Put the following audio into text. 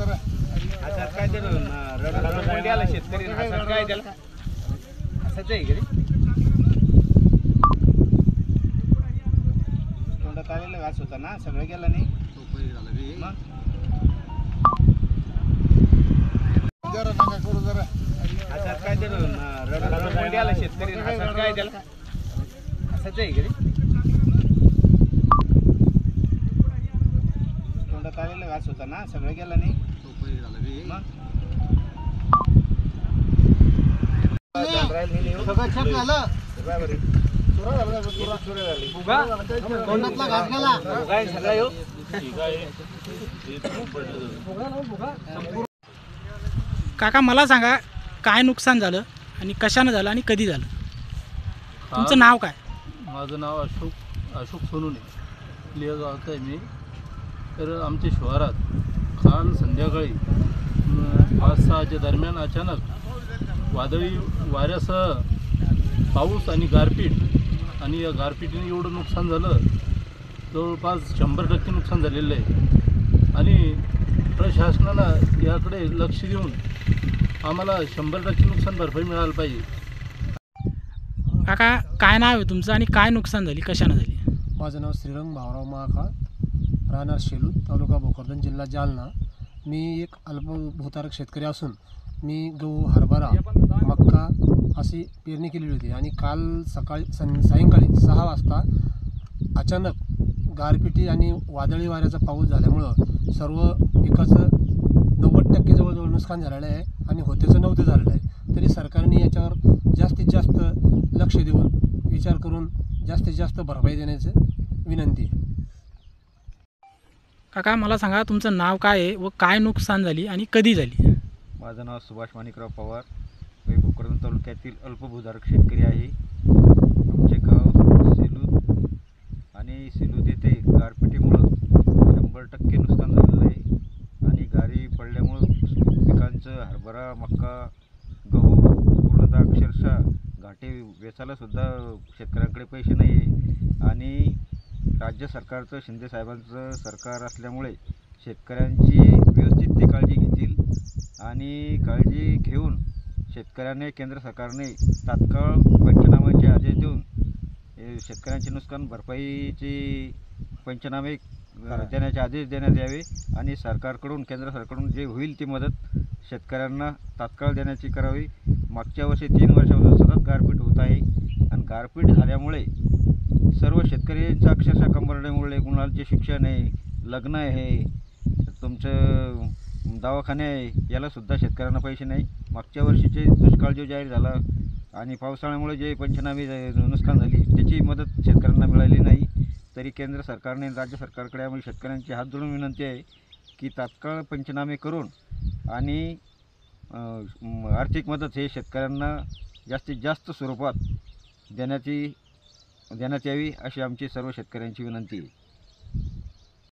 जरा असं काय रडून द्यायला शेतकरी असं काय त्याला असंच आहे घरी तोंडात आलेला घास होता ना सगळं गेला नाही मग जरा नका करू जरा असं काय रडून द्यायला शेतकरी असं काय त्याला असंच आहे घरी तोंडात आलेला घास होता ना सगळं गेला नाही मग सगळं चेक झालं तोंडातला घास गेला काका मला सांगा काय नुकसान झालं आणि कशानं झालं आणि कधी झालं तुमचं नाव काय? माझं नाव अशोक सोनुने लिया गावचं आहे मी. तर आमच्या शहरात काल संध्याकाळी 5-6च्या दरम्यान अचानक वादळी वाऱ्यासह पाऊस आणि गारपीट आणि या गारपीटीने एवढं नुकसान झालं जवळपास 100% नुकसान झालेलं आहे आणि प्रशासनानं याकडे लक्ष देऊन आम्हाला 100% नुकसान भरपाई मिळायला पाहिजे. काका काय नाव आहे तुमचं आणि काय नुकसान झाली कशानं झाली? माझं नाव श्रीरंग भाऊराव महाकाळ, राहणार शेलूत, तालुका भोकरदन, जिल्हा जालना. मी एक अल्पभूधारक शेतकरी असून मी गहू, हरभरा, मक्का अशी पेरणी केलेली होती आणि काल सायंकाळी 6 वाजता अचानक गारपिटी आणि वादळी वाऱ्याचा पाऊस झाल्यामुळं सर्व पिकाचं 90% जवळजवळ नुकसान झालेलं आहे आणि होतेचं नव्हतं झालेलं आहे. तरी सरकारने याच्यावर जास्तीत जास्त लक्ष देऊन विचार करून जास्तीत जास्त भरपाई देण्याचं विनंती. काका मला सांगा तुमचं नाव काय आहे व काय नुकसान झाली आणि कधी झाली? माझं नाव सुभाष माणिकराव पवार, मी भोकरदन तालुक्यातील अल्पभूधारक शेतकरी आहे. आमचे गाव सेलूत आणि सेलूत येथे गारपिटीमुळं 100% नुकसान झालेलं आहे आणि गारी पडल्यामुळं पिकांचं हरभरा, मक्का, गहू पूर्णतः अक्षरशः घाटे वेचायलासुद्धा शेतकऱ्यांकडे पैसे नाही आहे आणि राज्य सरकारचं शिंदे साहेबांचं सरकार असल्यामुळे शेतकऱ्यांची व्यवस्थित ते काळजी घेतील आणि काळजी घेऊन शेतकऱ्याने केंद्र सरकारने तात्काळ पंचनाम्याचे आदेश देऊन शेतकऱ्यांचे नुकसान भरपाईची पंचनामे देण्याचे आदेश देण्यात यावे आणि सरकारकडून केंद्र सरकारकडून जे होईल ती मदत शेतकऱ्यांना तात्काळ देण्याची करावी. मागच्या वर्षी 3 वर्षापासून सतत गारपीट होत आहे आणि गारपीट झाल्यामुळे सर्व शेतकऱ्यांचं अक्षरशः कंबरड्यामुळे कुणाचे शिक्षण आहे, लग्न आहे, तुमचं दवाखाने आहे, यालासुद्धा शेतकऱ्यांना पैसे नाही. मागच्या वर्षीचे दुष्काळ जो जाहीर झाला आणि पावसाळ्यामुळे जे पंचनामे नुकसान झाली त्याची मदत शेतकऱ्यांना मिळाली नाही. तरी केंद्र सरकारने राज्य सरकारकडे आम्ही शेतकऱ्यांची हात जोडून विनंती आहे की तात्काळ पंचनामे करून आणि आर्थिक मदत हे शेतकऱ्यांना जास्तीत जास्त स्वरूपात देण्यात यावी अशी आमची सर्व शेतकऱ्यांची विनंती आहे.